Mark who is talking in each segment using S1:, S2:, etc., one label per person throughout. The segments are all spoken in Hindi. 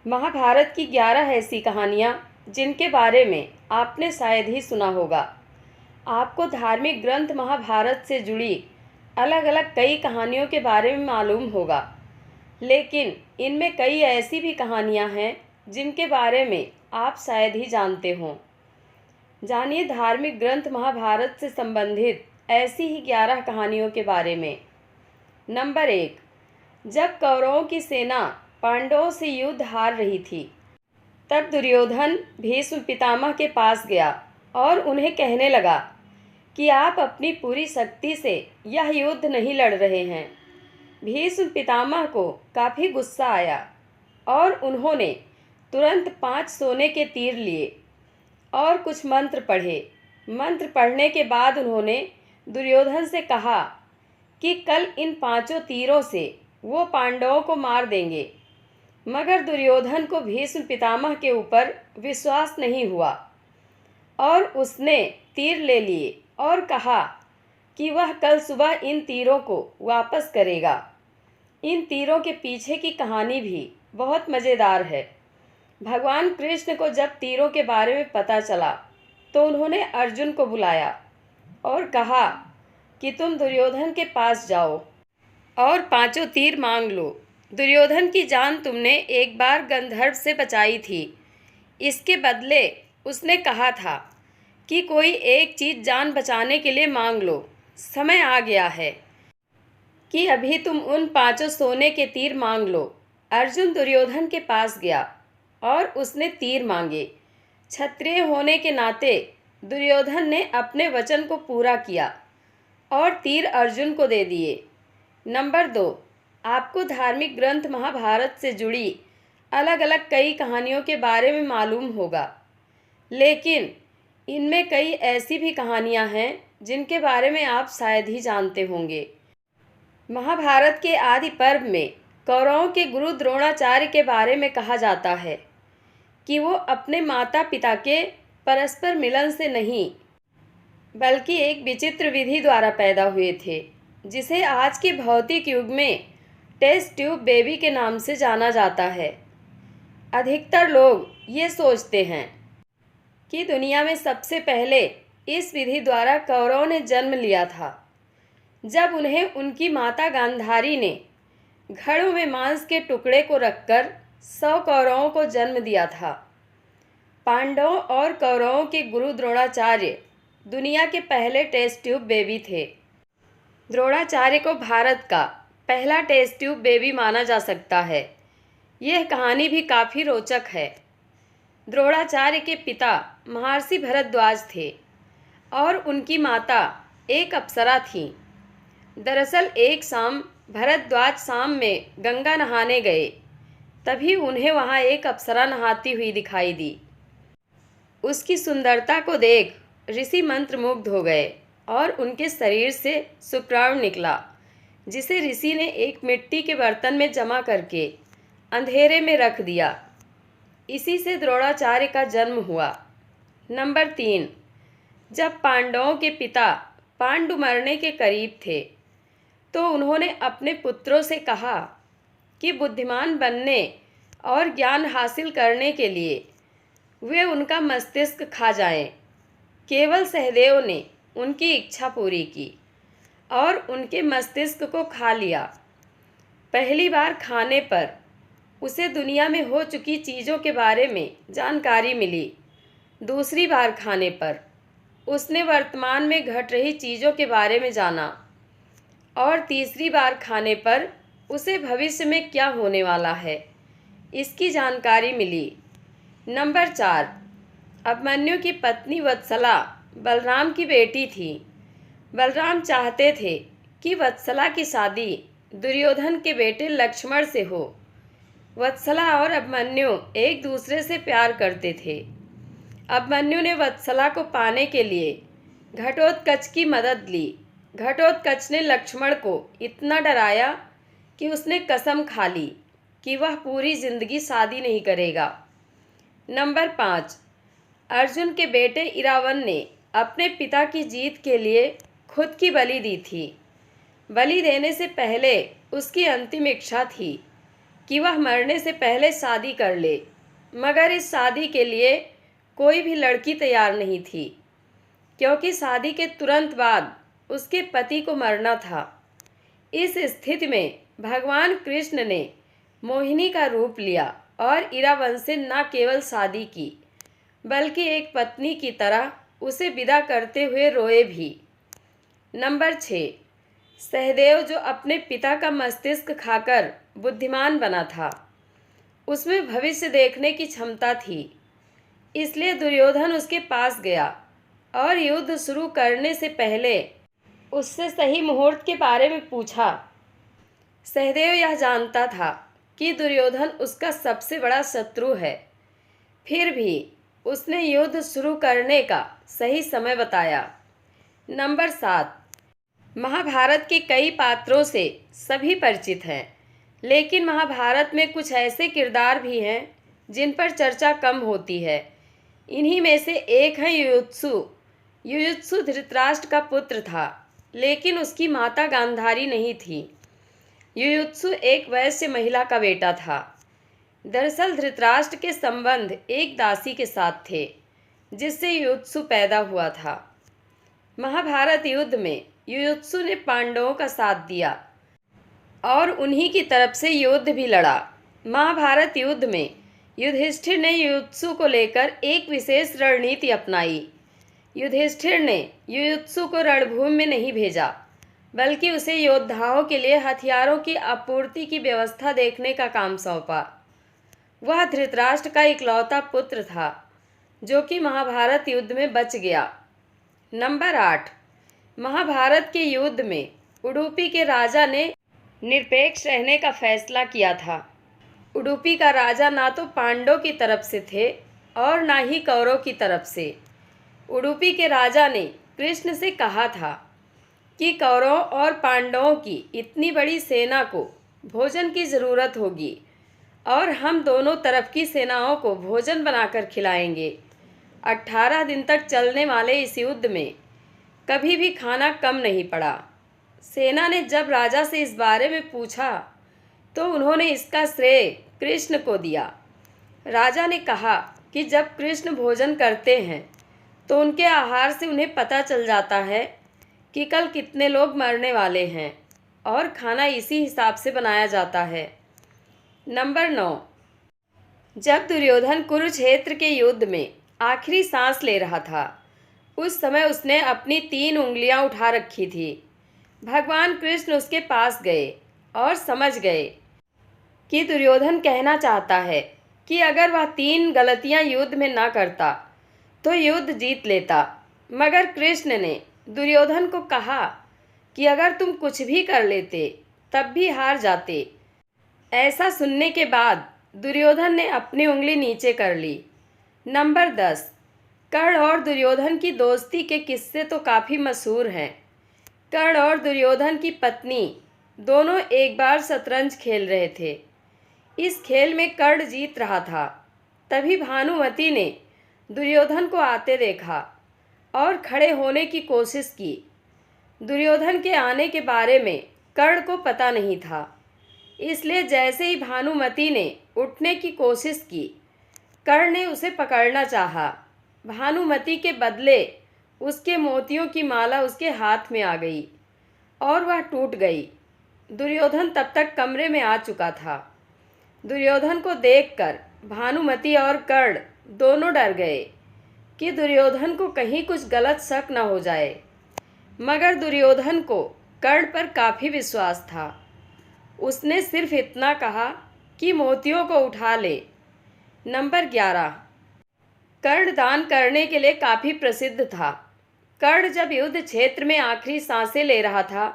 S1: महाभारत की 11 ऐसी कहानियाँ जिनके बारे में आपने शायद ही सुना होगा। आपको धार्मिक ग्रंथ महाभारत से जुड़ी अलग अलग कई कहानियों के बारे में मालूम होगा, लेकिन इनमें कई ऐसी भी कहानियाँ हैं जिनके बारे में आप शायद ही जानते हों। जानिए धार्मिक ग्रंथ महाभारत से संबंधित ऐसी ही 11 कहानियों के बारे में। नंबर 1। जब कौरवों की सेना पांडवों से युद्ध हार रही थी, तब दुर्योधन भीष्म पितामह के पास गया और उन्हें कहने लगा कि आप अपनी पूरी शक्ति से यह युद्ध नहीं लड़ रहे हैं। भीष्म पितामह को काफ़ी गुस्सा आया और उन्होंने तुरंत 5 सोने के तीर लिए और कुछ मंत्र पढ़े। मंत्र पढ़ने के बाद उन्होंने दुर्योधन से कहा कि कल इन 5 तीरों से वो पांडवों को मार देंगे। मगर दुर्योधन को भीष्म पितामह के ऊपर विश्वास नहीं हुआ और उसने तीर ले लिए और कहा कि वह कल सुबह इन तीरों को वापस करेगा। इन तीरों के पीछे की कहानी भी बहुत मज़ेदार है। भगवान कृष्ण को जब तीरों के बारे में पता चला तो उन्होंने अर्जुन को बुलाया और कहा कि तुम दुर्योधन के पास जाओ और 5 तीर मांग लो। दुर्योधन की जान तुमने एक बार गंधर्व से बचाई थी। इसके बदले उसने कहा था कि कोई एक चीज़ जान बचाने के लिए मांग लो। समय आ गया है कि अभी तुम उन 5 सोने के तीर मांग लो। अर्जुन दुर्योधन के पास गया और उसने तीर मांगे। क्षत्रिय होने के नाते दुर्योधन ने अपने वचन को पूरा किया और तीर अर्जुन को दे दिए। नंबर 2। आपको धार्मिक ग्रंथ महाभारत से जुड़ी अलग अलग कई कहानियों के बारे में मालूम होगा, लेकिन इनमें कई ऐसी भी कहानियां हैं जिनके बारे में आप शायद ही जानते होंगे। महाभारत के आदि पर्व में कौरवों के गुरु द्रोणाचार्य के बारे में कहा जाता है कि वो अपने माता पिता के परस्पर मिलन से नहीं, बल्कि एक विचित्र विधि द्वारा पैदा हुए थे, जिसे आज के भौतिक युग में टेस्ट ट्यूब बेबी के नाम से जाना जाता है। अधिकतर लोग ये सोचते हैं कि दुनिया में सबसे पहले इस विधि द्वारा कौरवों ने जन्म लिया था, जब उन्हें उनकी माता गांधारी ने घड़ों में मांस के टुकड़े को रखकर 100 कौरवों को जन्म दिया था। पांडवों और कौरवों के गुरु द्रोणाचार्य दुनिया के पहले टेस्ट ट्यूब बेबी थे। द्रोणाचार्य को भारत का पहला टेस्ट ट्यूब बेबी माना जा सकता है। यह कहानी भी काफ़ी रोचक है। द्रोणाचार्य के पिता महर्षि भरद्वाज थे और उनकी माता एक अप्सरा थीं। दरअसल एक शाम भरद्वाज शाम में गंगा नहाने गए, तभी उन्हें वहाँ एक अप्सरा नहाती हुई दिखाई दी। उसकी सुंदरता को देख ऋषि मंत्रमुग्ध हो गए और उनके शरीर से शुक्राणु निकला, जिसे ऋषि ने एक मिट्टी के बर्तन में जमा करके अंधेरे में रख दिया। इसी से द्रोणाचार्य का जन्म हुआ। नंबर 3। जब पांडवों के पिता पांडु मरने के करीब थे, तो उन्होंने अपने पुत्रों से कहा कि बुद्धिमान बनने और ज्ञान हासिल करने के लिए वे उनका मस्तिष्क खा जाएं। केवल सहदेव ने उनकी इच्छा पूरी की और उनके मस्तिष्क को खा लिया। पहली बार खाने पर उसे दुनिया में हो चुकी चीज़ों के बारे में जानकारी मिली। दूसरी बार खाने पर उसने वर्तमान में घट रही चीज़ों के बारे में जाना और तीसरी बार खाने पर उसे भविष्य में क्या होने वाला है, इसकी जानकारी मिली। नंबर 4। अभिमन्यु की पत्नी वत्सला बलराम की बेटी थी। बलराम चाहते थे कि वत्सला की शादी दुर्योधन के बेटे लक्ष्मण से हो। वत्सला और अभिमन्यु एक दूसरे से प्यार करते थे। अभिमन्यु ने वत्सला को पाने के लिए घटोत्कच की मदद ली। घटोत्कच ने लक्ष्मण को इतना डराया कि उसने कसम खा ली कि वह पूरी जिंदगी शादी नहीं करेगा। नंबर 5। अर्जुन के बेटे इरावन ने अपने पिता की जीत के लिए खुद की बलि दी थी। बलि देने से पहले उसकी अंतिम इच्छा थी कि वह मरने से पहले शादी कर ले, मगर इस शादी के लिए कोई भी लड़की तैयार नहीं थी, क्योंकि शादी के तुरंत बाद उसके पति को मरना था। इस स्थिति में भगवान कृष्ण ने मोहिनी का रूप लिया और इरावन से न केवल शादी की, बल्कि एक पत्नी की तरह उसे विदा करते हुए रोए भी। नंबर 6, सहदेव जो अपने पिता का मस्तिष्क खाकर बुद्धिमान बना था, उसमें भविष्य देखने की क्षमता थी, इसलिए दुर्योधन उसके पास गया और युद्ध शुरू करने से पहले उससे सही मुहूर्त के बारे में पूछा। सहदेव यह जानता था कि दुर्योधन उसका सबसे बड़ा शत्रु है, फिर भी उसने युद्ध शुरू करने का सही समय बताया। नंबर 7, महाभारत के कई पात्रों से सभी परिचित हैं, लेकिन महाभारत में कुछ ऐसे किरदार भी हैं जिन पर चर्चा कम होती है। इन्हीं में से एक है युयुत्सु। युयुत्सु धृतराष्ट्र का पुत्र था, लेकिन उसकी माता गांधारी नहीं थी। युयुत्सु एक वैश्य महिला का बेटा था। दरअसल धृतराष्ट्र के संबंध एक दासी के साथ थे, जिससे युयुत्सु पैदा हुआ था। महाभारत युद्ध में युयुत्सु ने पांडवों का साथ दिया और उन्हीं की तरफ से युद्ध भी लड़ा। महाभारत युद्ध में युधिष्ठिर ने युयुत्सु को लेकर एक विशेष रणनीति अपनाई। युधिष्ठिर ने युयुत्सु को रणभूमि में नहीं भेजा, बल्कि उसे योद्धाओं के लिए हथियारों की आपूर्ति की व्यवस्था देखने का काम सौंपा। वह धृतराष्ट्र का इकलौता पुत्र था, जो कि महाभारत युद्ध में बच गया। नंबर 8, महाभारत के युद्ध में उडुपी के राजा ने निरपेक्ष रहने का फैसला किया था। उडुपी का राजा ना तो पांडवों की तरफ से थे और ना ही कौरवों की तरफ से। उडुपी के राजा ने कृष्ण से कहा था कि कौरवों और पांडवों की इतनी बड़ी सेना को भोजन की ज़रूरत होगी और हम दोनों तरफ की सेनाओं को भोजन बनाकर खिलाएंगे। 18 दिन तक चलने वाले इस युद्ध में कभी भी खाना कम नहीं पड़ा। सेना ने जब राजा से इस बारे में पूछा तो उन्होंने इसका श्रेय कृष्ण को दिया। राजा ने कहा कि जब कृष्ण भोजन करते हैं तो उनके आहार से उन्हें पता चल जाता है कि कल कितने लोग मरने वाले हैं और खाना इसी हिसाब से बनाया जाता है। नंबर 9, जब दुर्योधन कुरुक्षेत्र के युद्ध में आखिरी सांस ले रहा था, उस समय उसने अपनी 3 उंगलियां उठा रखी थी। भगवान कृष्ण उसके पास गए और समझ गए कि दुर्योधन कहना चाहता है कि अगर वह 3 गलतियां युद्ध में ना करता तो युद्ध जीत लेता। मगर कृष्ण ने दुर्योधन को कहा कि अगर तुम कुछ भी कर लेते तब भी हार जाते। ऐसा सुनने के बाद दुर्योधन ने अपनी उंगली नीचे कर ली। नंबर 10, कर्ण और दुर्योधन की दोस्ती के किस्से तो काफ़ी मशहूर हैं। कर्ण और दुर्योधन की पत्नी दोनों एक बार शतरंज खेल रहे थे। इस खेल में कर्ण जीत रहा था। तभी भानुमति ने दुर्योधन को आते देखा और खड़े होने की कोशिश की। दुर्योधन के आने के बारे में कर्ण को पता नहीं था, इसलिए जैसे ही भानुमति ने उठने की कोशिश की, कर्ण ने उसे पकड़ना चाहा। भानुमति के बदले उसके मोतियों की माला उसके हाथ में आ गई और वह टूट गई। दुर्योधन तब तक कमरे में आ चुका था। दुर्योधन को देखकर भानुमति और कर्ण दोनों डर गए कि दुर्योधन को कहीं कुछ गलत शक न हो जाए, मगर दुर्योधन को कर्ण पर काफ़ी विश्वास था। उसने सिर्फ इतना कहा कि मोतियों को उठा ले। नंबर 11, कर्ण दान करने के लिए काफ़ी प्रसिद्ध था। कर्ण जब युद्ध क्षेत्र में आखिरी सांसें ले रहा था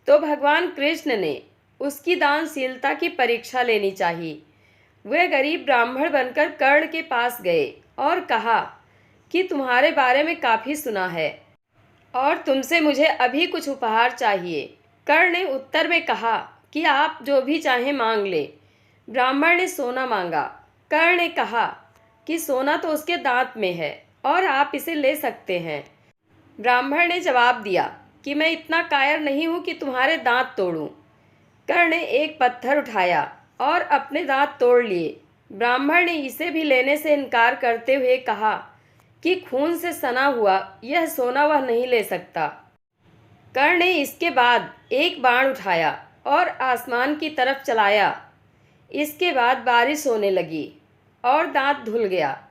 S1: तो भगवान कृष्ण ने उसकी दानशीलता की परीक्षा लेनी चाहिए। वे गरीब ब्राह्मण बनकर कर्ण के पास गए और कहा कि तुम्हारे बारे में काफ़ी सुना है और तुमसे मुझे अभी कुछ उपहार चाहिए। कर्ण ने उत्तर में कहा कि आप जो भी चाहें मांग ले। ब्राह्मण ने सोना मांगा। कर्ण ने कहा कि सोना तो उसके दांत में है और आप इसे ले सकते हैं। ब्राह्मण ने जवाब दिया कि मैं इतना कायर नहीं हूँ कि तुम्हारे दांत तोड़ूं। कर्ण ने एक पत्थर उठाया और अपने दांत तोड़ लिए। ब्राह्मण ने इसे भी लेने से इनकार करते हुए कहा कि खून से सना हुआ यह सोना वह नहीं ले सकता। कर्ण ने इसके बाद एक बाण उठाया और आसमान की तरफ चलाया। इसके बाद बारिश होने लगी और दांत धुल गया।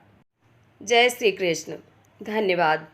S1: जय श्री कृष्ण। धन्यवाद।